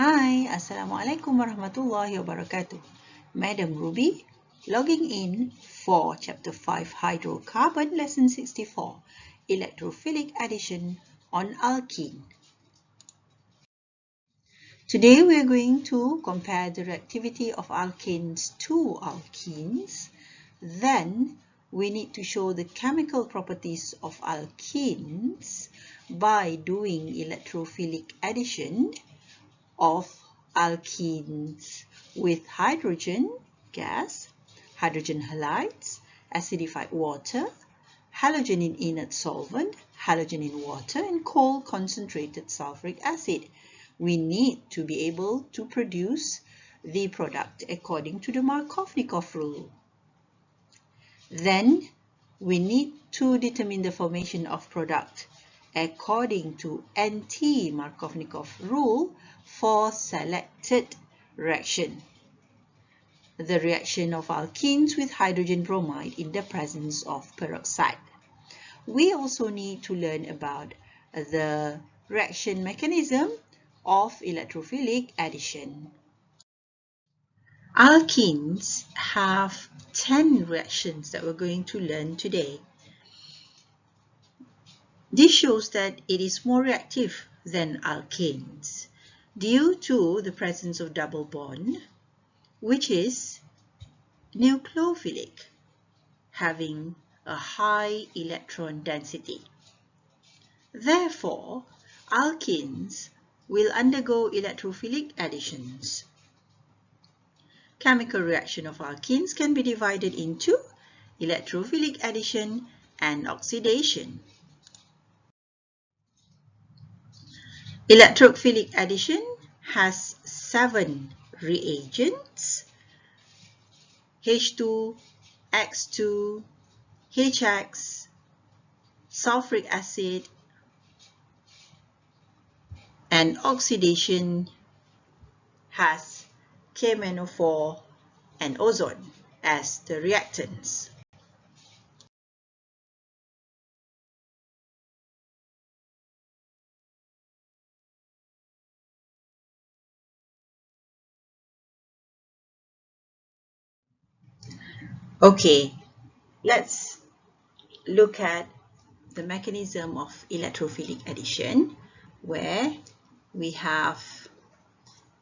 Hi, Assalamualaikum warahmatullahi wabarakatuh. Madam Ruby, logging in for Chapter 5 Hydrocarbon Lesson 64, Electrophilic Addition on Alkene. Today we are going to compare the reactivity of alkanes to alkenes. Then we need to show the chemical properties of alkenes by doing electrophilic addition of alkenes with hydrogen gas, hydrogen halides, acidified water, halogen in inert solvent, halogen in water, and cold concentrated sulfuric acid. We need to be able to produce the product according to the Markovnikov rule. Then we need to determine the formation of product according to Anti-Markovnikov rule for selected reaction. The reaction of alkenes with hydrogen bromide in the presence of peroxide. We also need to learn about the reaction mechanism of electrophilic addition. Alkenes have 10 reactions that we're going to learn today. This shows that it is more reactive than alkanes due to the presence of double bond, which is nucleophilic, having a high electron density. Therefore, alkenes will undergo electrophilic additions. Chemical reaction of alkenes can be divided into electrophilic addition and oxidation. Electrophilic addition has 7 reagents: H2, X2, HX, sulfuric acid, and oxidation has KMnO4 and ozone as the reactants. Okay, let's look at the mechanism of electrophilic addition, where we have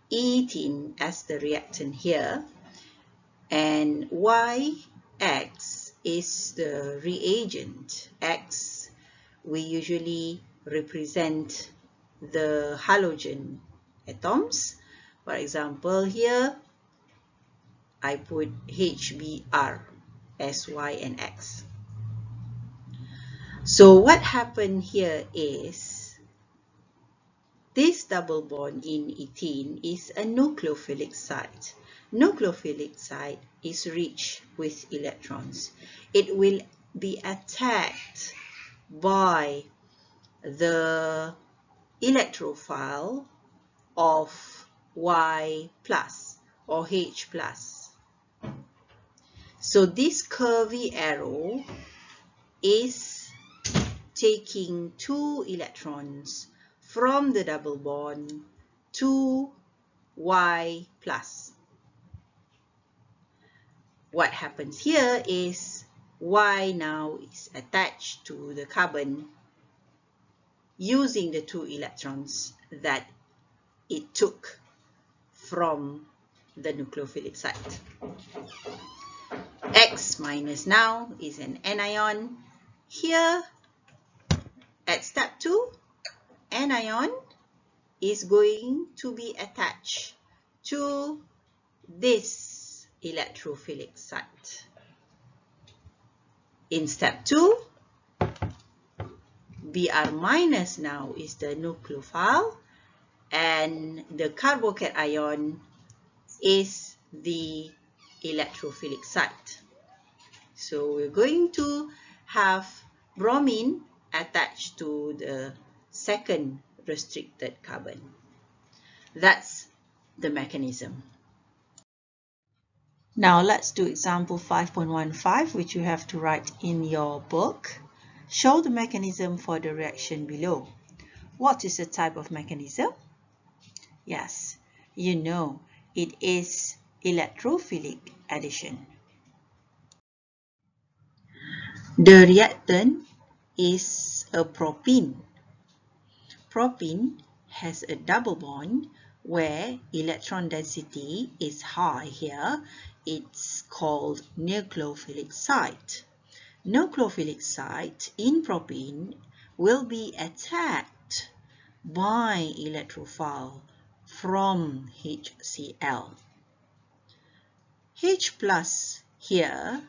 ethene as the reactant here, and YX is the reagent. X, we usually represent the halogen atoms. For example, here I put HBr, SY and X. So what happened here is this double bond in ethene is a nucleophilic site. Nucleophilic site is rich with electrons. It will be attacked by the electrophile of Y plus or H plus. So this curvy arrow is taking 2 electrons from the double bond to Y plus. What happens here is Y now is attached to the carbon using the 2 electrons that it took from the nucleophilic site. X minus now is an anion. Here at step 2, anion is going to be attached to this electrophilic site. In step 2, Br minus now is the nucleophile, and the carbocation is the electrophilic site. So we're going to have bromine attached to the second restricted carbon. That's the mechanism. Now let's do example 5.15, which you have to write in your book. Show the mechanism for the reaction below. What is the type of mechanism? Yes, You know, it is electrophilic addition. The reactant is a propene. Propene has a double bond where electron density is high here. It's called nucleophilic site. Nucleophilic site in propene will be attacked by electrophile from HCl. H plus here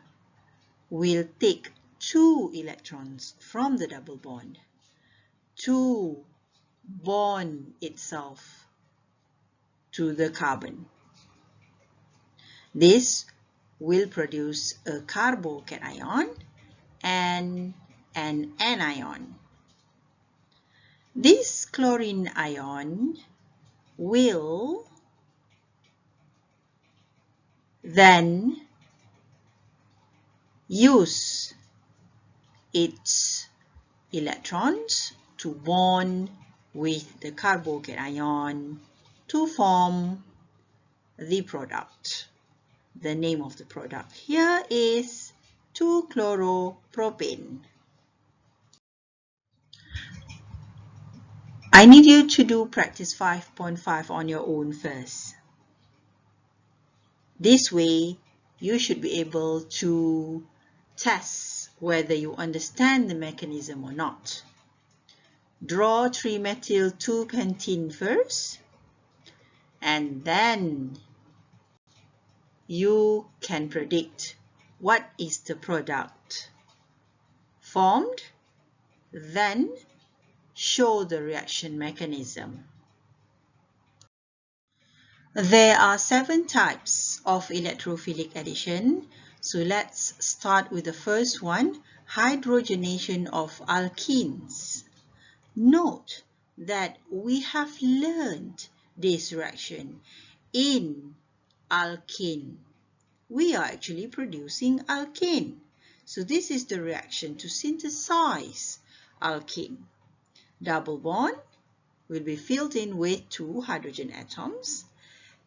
will take 2 electrons from the double bond to bond itself to the carbon. This will produce a carbocation and an anion. This chlorine ion will then use its electrons to bond with the carbocation to form the product. The name of the product here is 2-chloropropane. I need you to do practice 5.5 on your own first. This way, you should be able to test whether you understand the mechanism or not. Draw 3-methyl-2-pentene first, and then you can predict what is the product formed, then show the reaction mechanism. There are 7 types of electrophilic addition. So let's start with the first one, hydrogenation of alkenes. Note that we have learned this reaction in alkene. We are actually producing alkene. So this is the reaction to synthesize alkene. Double bond will be filled in with 2 hydrogen atoms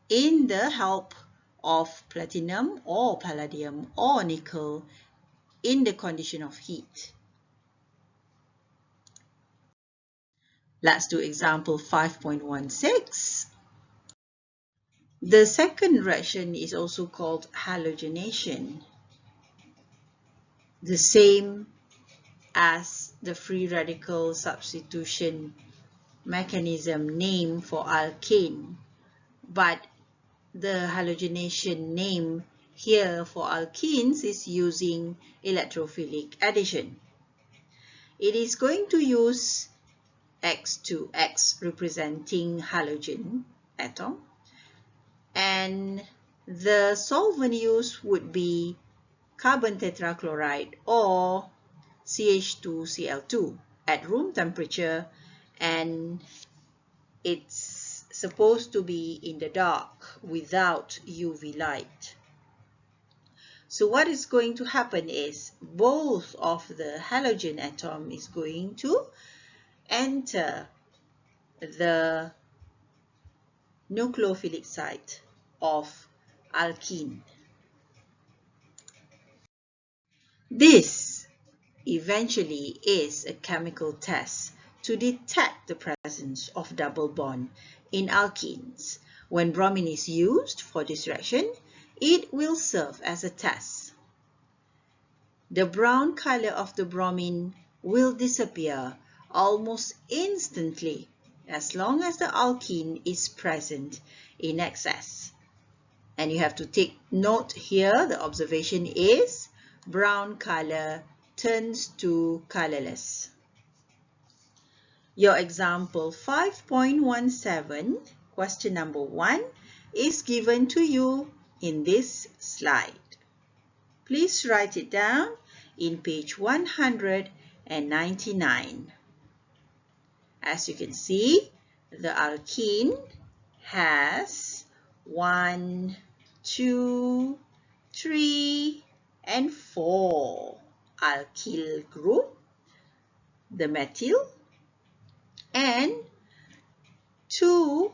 in the help of platinum or palladium or nickel in the condition of heat. Let's do example 5.16. The second reaction is also called halogenation, the same as the free radical substitution mechanism name for alkane, but the halogenation name here for alkenes is using electrophilic addition. It is going to use X2X representing halogen atom, and the solvent used would be carbon tetrachloride or CH2Cl2 at room temperature, and it's supposed to be in the dark without UV light. So what is going to happen is both of the halogen atom is going to enter the nucleophilic site of alkene. This eventually is a chemical test to detect the presence of double bond in alkenes. When bromine is used for this reaction, it will serve as a test. The brown color of the bromine will disappear almost instantly as long as the alkene is present in excess. And you have to take note here, the observation is brown color turns to colorless. Your example 5.17, question number 1, is given to you in this slide. Please write it down in page 199. As you can see, the alkene has 1, 2, 3, and 4 alkyl group, the methyl, and 2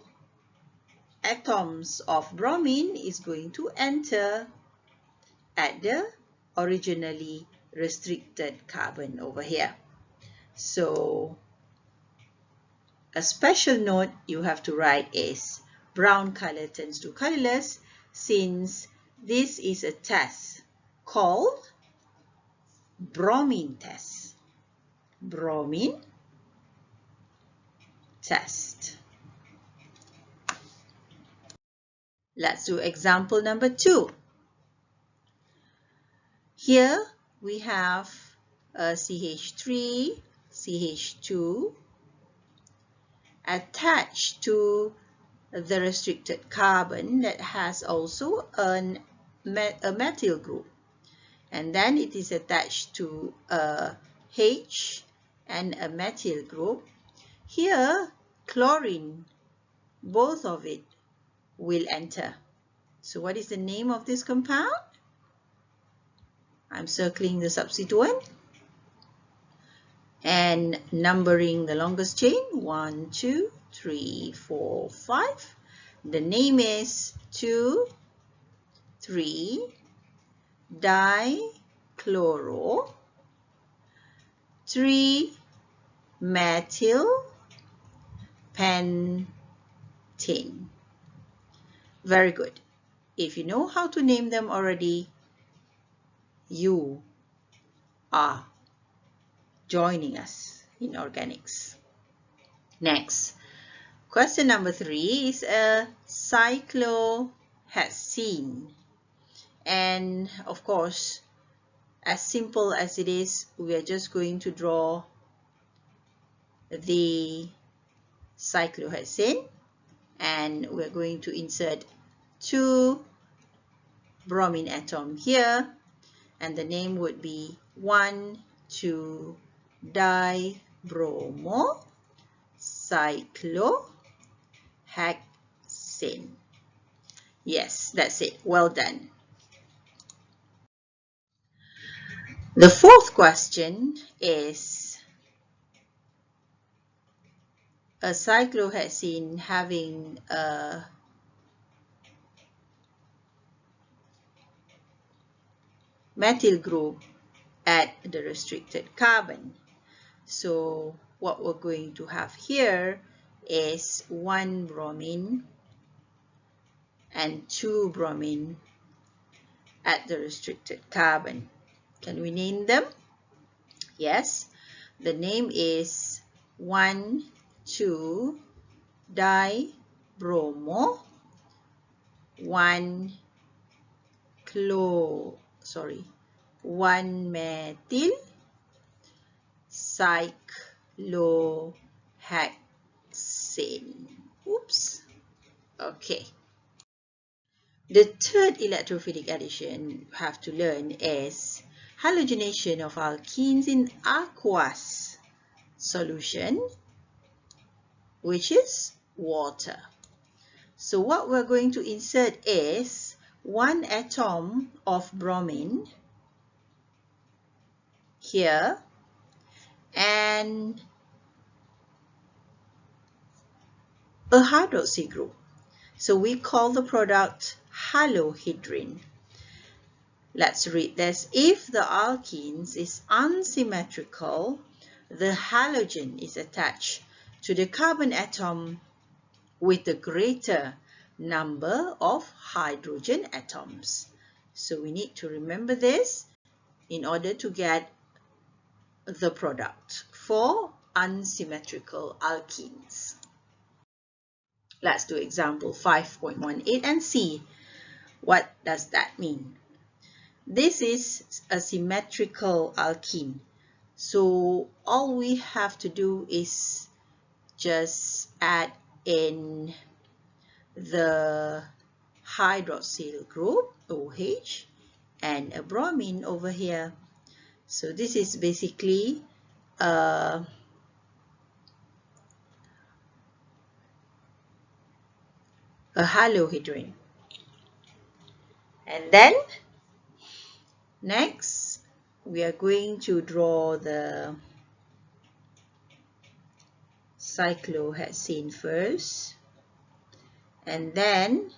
atoms atoms of bromine is going to enter at the originally restricted carbon over here. So a special note you have to write is brown color turns to colorless, since this is a test called bromine test. Bromine test. Let's do example number 2. Here we have a CH3, CH2 attached to the restricted carbon that has also a methyl group. And then it is attached to a H and a methyl group. Here, chlorine, both of it will enter. So what is the name of this compound? I'm circling the substituent and numbering the longest chain, 1, 2, 3, 4, 5. The name is 2,3-dichloro 3-methyl-pentane. Very good. If you know how to name them already, you are joining us in organics. Next, question number 3 is a cyclohexene. And of course, as simple as it is, we are just going to draw the cyclohexane and we're going to insert 2 bromine atom here, and the name would be 1,2-dibromo cyclohexane. Yes, that's it. Well done. The fourth question is a cyclohexene having a methyl group at the restricted carbon. So what we're going to have here is 1 bromine and 2 bromine at the restricted carbon. Can we name them? Yes. The name is 1,2-dibromo 1-methyl cyclohexane. Oops. Okay. The third electrophilic addition you have to learn is halogenation of alkenes in aqueous solution, which is water. So what we're going to insert is 1 atom of bromine here and a hydroxy group. So we call the product halohydrin. Let's read this. If the alkenes is unsymmetrical, the halogen is attached to the carbon atom with the greater number of hydrogen atoms. So we need to remember this in order to get the product for unsymmetrical alkenes. Let's do example 5.18 and see what does that mean. This is a symmetrical alkene. So all we have to do is just add in the hydroxyl group, OH, and a bromine over here. So this is basically a halohydrin. And then next we are going to draw the cyclohexane first, And then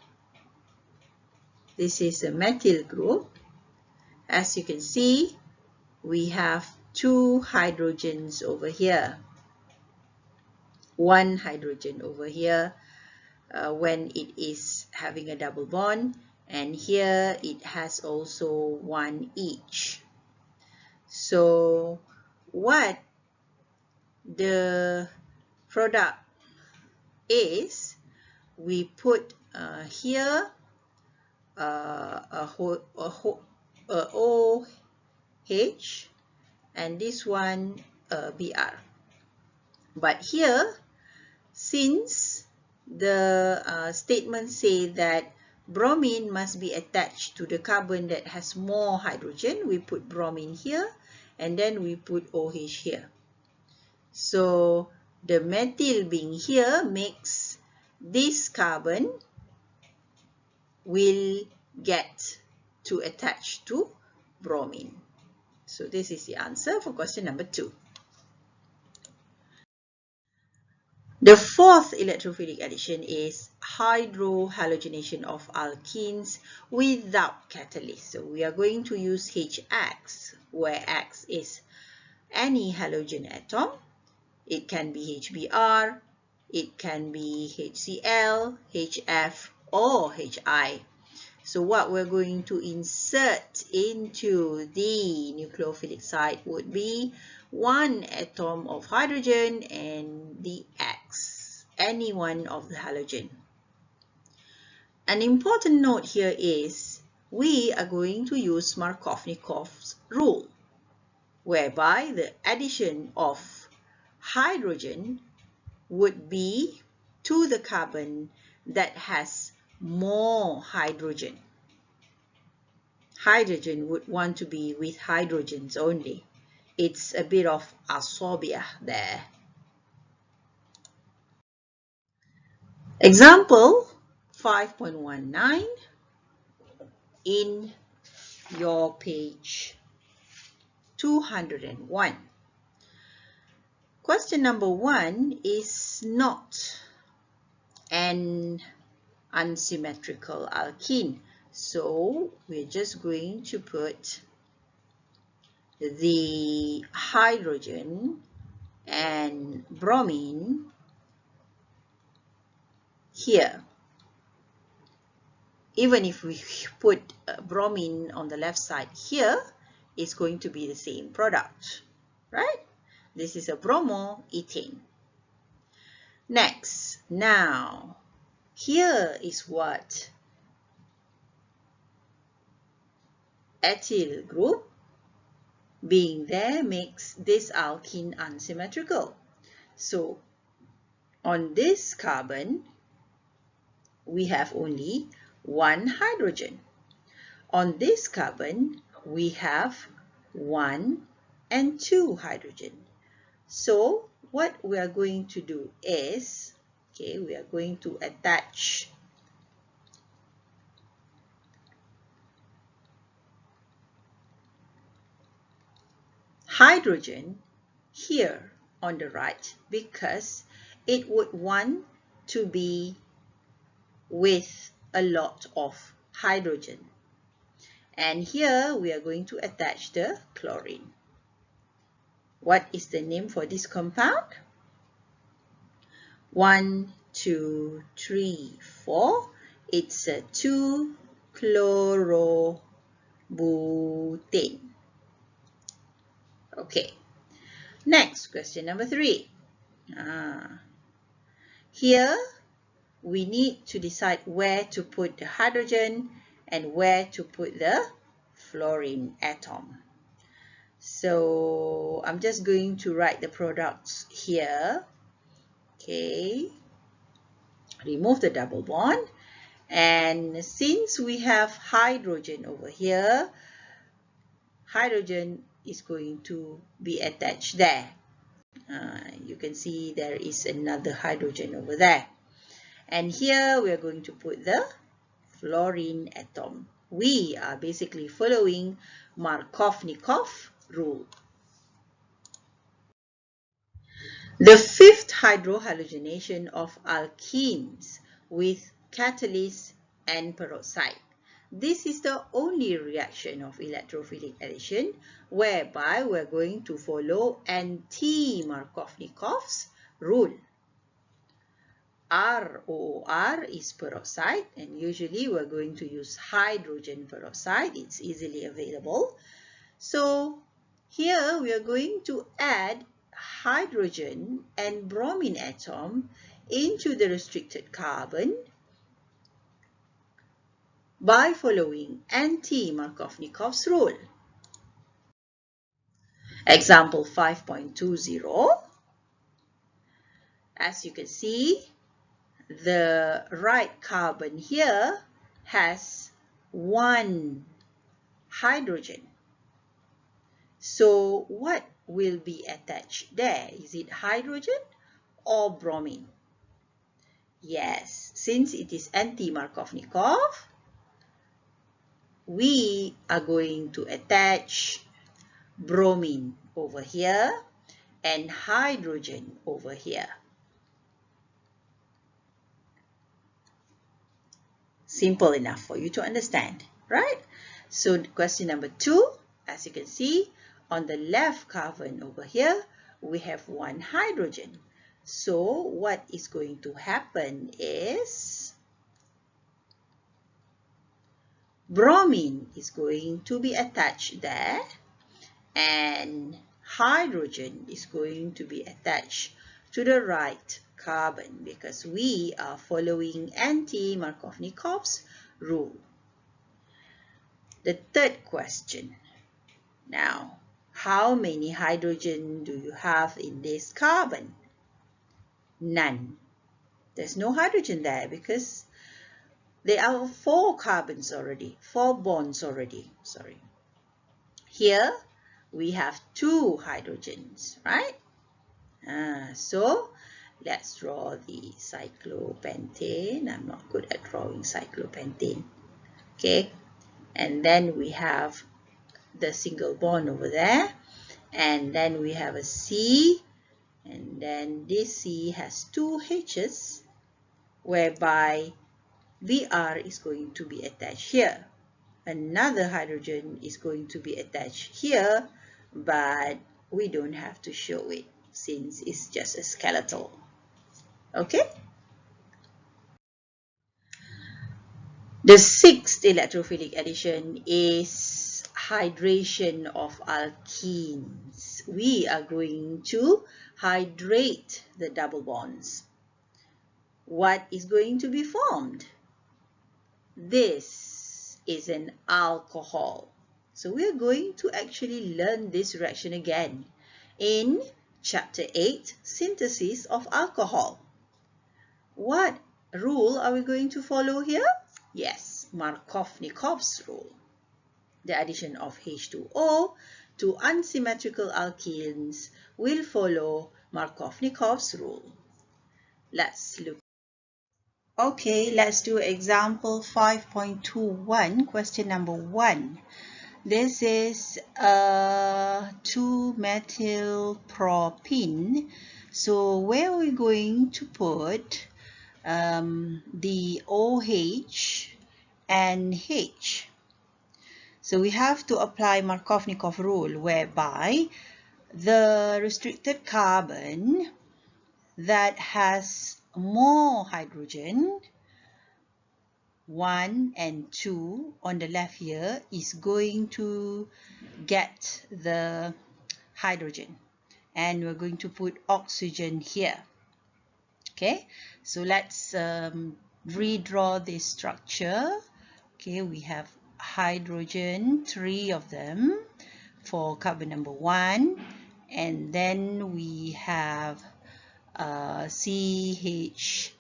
this is a methyl group. As you can see, we have 2 hydrogens over here. 1 hydrogen over here when it is having a double bond, and here it has also 1 each. So what the product is, we put here a OH and this one Br. But here, since the statements say that bromine must be attached to the carbon that has more hydrogen, we put bromine here and then we put OH here. So the methyl being here makes this carbon will get to attach to bromine. So this is the answer for question number 2. The fourth electrophilic addition is hydrohalogenation of alkenes without catalyst. So we are going to use HX, where X is any halogen atom. It can be HBr, it can be HCl, HF, or HI. So what we're going to insert into the nucleophilic site would be 1 atom of hydrogen and the X, any one of the halogen. An important note here is we are going to use Markovnikov's rule, whereby the addition of hydrogen would be to the carbon that has more hydrogen. Hydrogen would want to be with hydrogens only. It's a bit of asobia there. Example 5.19 in your page 201. Question number 1 is not an unsymmetrical alkene. So we're just going to put the hydrogen and bromine here. Even if we put bromine on the left side here, it's going to be the same product, right? This is a bromoethane. Next, now, here is what ethyl group being there makes this alkene unsymmetrical. So on this carbon, we have only 1 hydrogen. On this carbon, we have 1 and 2 hydrogen. So what we are going to do is, okay, we are going to attach hydrogen here on the right because it would want to be with a lot of hydrogen. And here we are going to attach the chlorine. What is the name for this compound? 1, 2, 3, 4. It's a 2-chlorobutane. Okay. Next, question number 3. Here we need to decide where to put the hydrogen and where to put the fluorine atom. So I'm just going to write the products here. Okay. Remove the double bond. And since we have hydrogen over here, hydrogen is going to be attached there. You can see there is another hydrogen over there. And here we are going to put the fluorine atom. We are basically following Markovnikov rule. The fifth hydrohalogenation of alkenes with catalyst, and peroxide. This is the only reaction of electrophilic addition whereby we're going to follow Anti-Markovnikov's rule. ROOR is peroxide, and usually we're going to use hydrogen peroxide. It's easily available. So here we are going to add hydrogen and bromine atom into the restricted carbon by following Anti-Markovnikov's rule. Example 5.20. As you can see, the right carbon here has one hydrogen. So what will be attached there? Is it hydrogen or bromine? Yes, since it is Anti-Markovnikov, we are going to attach bromine over here and hydrogen over here. Simple enough for you to understand, right? So question number 2, as you can see, on the left carbon over here, we have one hydrogen. So what is going to happen is bromine is going to be attached there and hydrogen is going to be attached to the right carbon because we are following Anti-Markovnikov's rule. The third question. Now, how many hydrogen do you have in this carbon? None. There's no hydrogen there because there are 4 carbons already, 4 bonds already, sorry. Here we have 2 hydrogens, right? So let's draw the cyclopentane. I'm not good at drawing cyclopentane. Okay, and then we have the single bond over there, and then we have a C, and then this C has 2 H's, whereby Br is going to be attached here. Another hydrogen is going to be attached here, but we don't have to show it since it's just a skeletal. Okay? The 6th electrophilic addition is hydration of alkenes. We are going to hydrate the double bonds. What is going to be formed? This is an alcohol. So we are going to actually learn this reaction again in Chapter 8, Synthesis of Alcohol. What rule are we going to follow here? Yes, Markovnikov's rule. The addition of H2O to unsymmetrical alkenes will follow Markovnikov's rule. Let's look. Okay, let's do example 5.21, question number 1. This is 2-methylpropene. So where are we going to put the OH and H? So we have to apply Markovnikov rule, whereby the restricted carbon that has more hydrogen, 1 and 2 on the left here, is going to get the hydrogen, and we're going to put oxygen here. Okay, so let's redraw this structure. Okay, we have hydrogen, 3 of them for carbon number 1, and then we have CH3,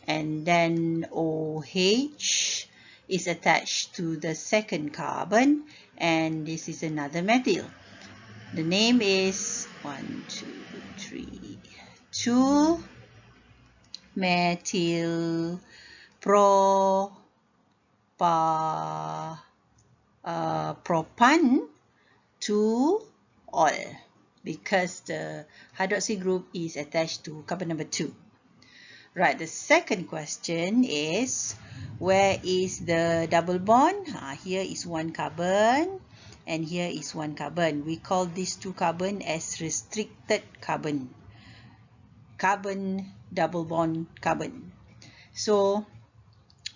and then OH is attached to the second carbon, and this is another methyl. The name is 2-methyl propan 2-ol, because the hydroxy group is attached to carbon number 2. Right, the second question is, where is the double bond? Here is one carbon and here is one carbon. We call these two carbon as restricted carbon. Carbon, double bond carbon. So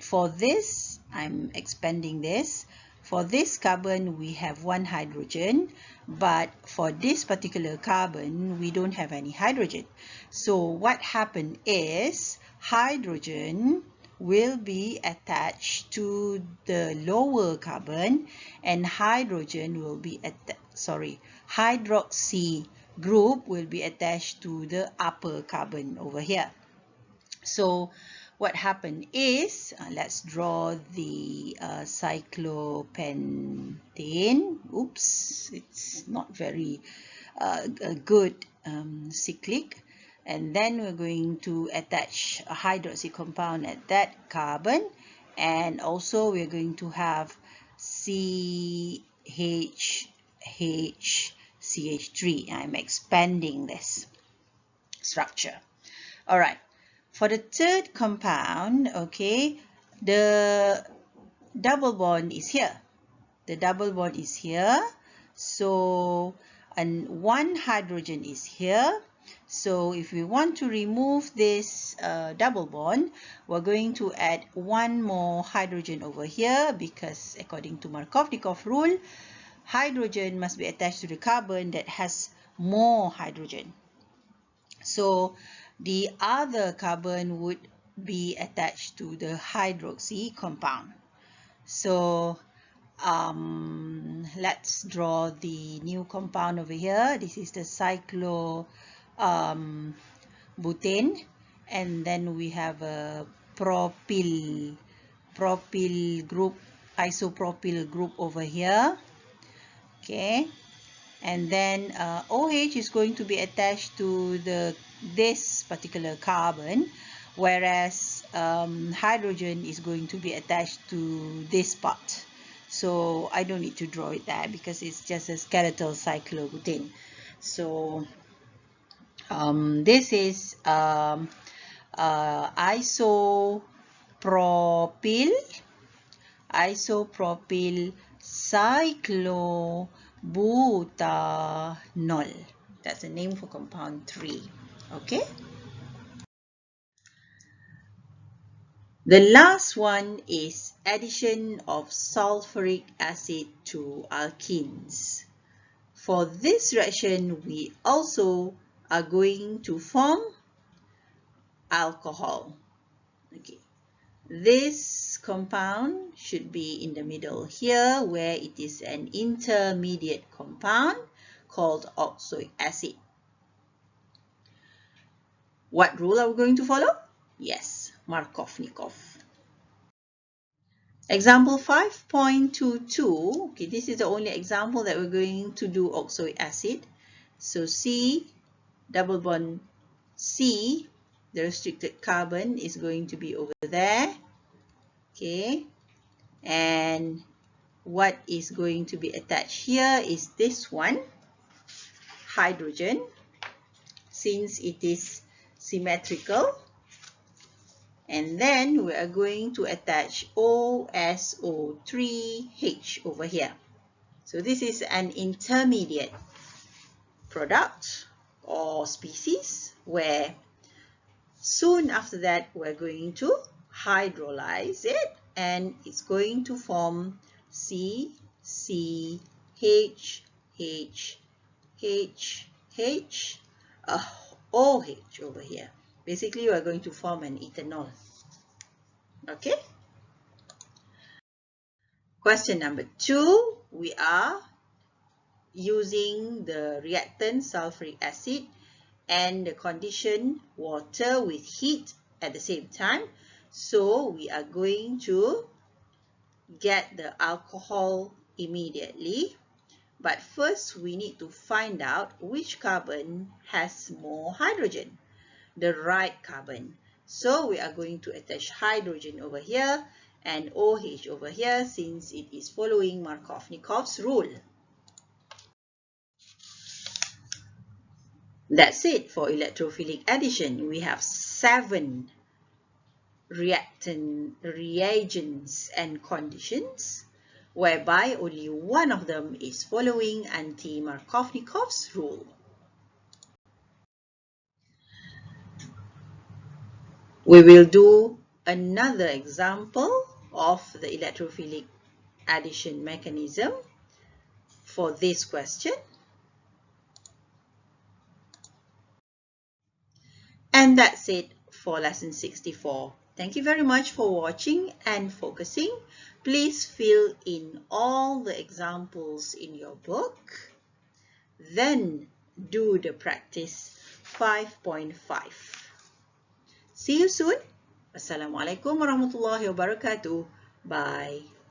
for this, I'm expanding this. For this carbon, we have one hydrogen, but for this particular carbon, we don't have any hydrogen. So what happened is hydrogen will be attached to the lower carbon and hydrogen will be hydroxy group will be attached to the upper carbon over here. So what happened is, let's draw the cyclopentane. Oops, it's not very good cyclic. And then we're going to attach a hydroxy compound at that carbon. And also we're going to have CH3. I'm expanding this structure. All right. For the third compound, okay, the double bond is here. The double bond is here. So, and one hydrogen is here. So, if we want to remove this double bond, we're going to add one more hydrogen over here because according to Markovnikov rule, hydrogen must be attached to the carbon that has more hydrogen. So, the other carbon would be attached to the hydroxy compound. So let's draw the new compound over here. This is the cyclobutane, and then we have a propyl group, isopropyl group over here. Okay. And then OH is going to be attached to this particular carbon, whereas hydrogen is going to be attached to this part. So I don't need to draw it there because it's just a skeletal cyclobutane. So this is isopropyl cyclobutanol. That's the name for compound 3. Okay. The last one is addition of sulfuric acid to alkenes. For this reaction, we also are going to form alcohol. Okay. This compound should be in the middle here where it is an intermediate compound called oxalic acid. What rule are we going to follow? Yes, Markovnikov. Example 5.22. Okay, this is the only example that we're going to do oxalic acid. So C, double bond C, the restricted carbon is going to be over there. Okay, and what is going to be attached here is this one, hydrogen, since it is symmetrical. And then we are going to attach OSO3H over here. So this is an intermediate product or species where soon after that we're going to hydrolyze it and it's going to form CCHHH OH over here. Basically, we are going to form an ethanol. Okay. Question number 2. We are using the reactant sulfuric acid and the condition water with heat at the same time. So we are going to get the alcohol immediately. But first, we need to find out which carbon has more hydrogen. The right carbon. So we are going to attach hydrogen over here and OH over here since it is following Markovnikov's rule. That's it for electrophilic addition. We have 7 reagents and conditions, whereby only one of them is following Anti-Markovnikov's rule. We will do another example of the electrophilic addition mechanism for this question. And that's it for lesson 64. Thank you very much for watching and focusing. Please fill in all the examples in your book. Then do the practice 5.5. See you soon. Wassalamualaikum warahmatullahi wabarakatuh. Bye.